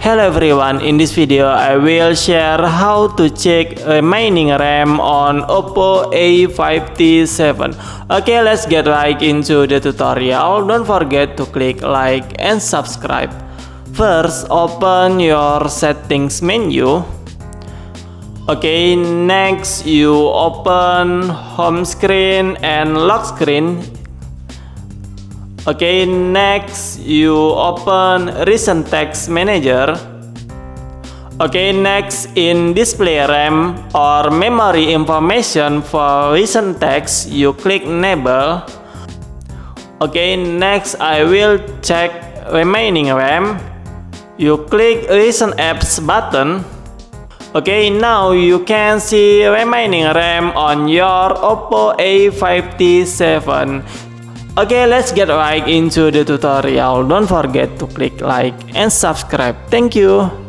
Hello everyone, in this video I will share how to check remaining RAM on Oppo A50 Okay, let's get right into the tutorial. Don't forget to click like and subscribe. First, open your settings menu. Okay, next you open home screen and lock screen. Okay, next you open recent text manager. Okay, next in display RAM or memory information for recent text, you click enable. Okay, next I will check remaining RAM. You click recent apps button. Okay, now you can see remaining RAM on your Oppo A57. Okay, let's get right into the tutorial. Don't forget to click like and subscribe. Thank you.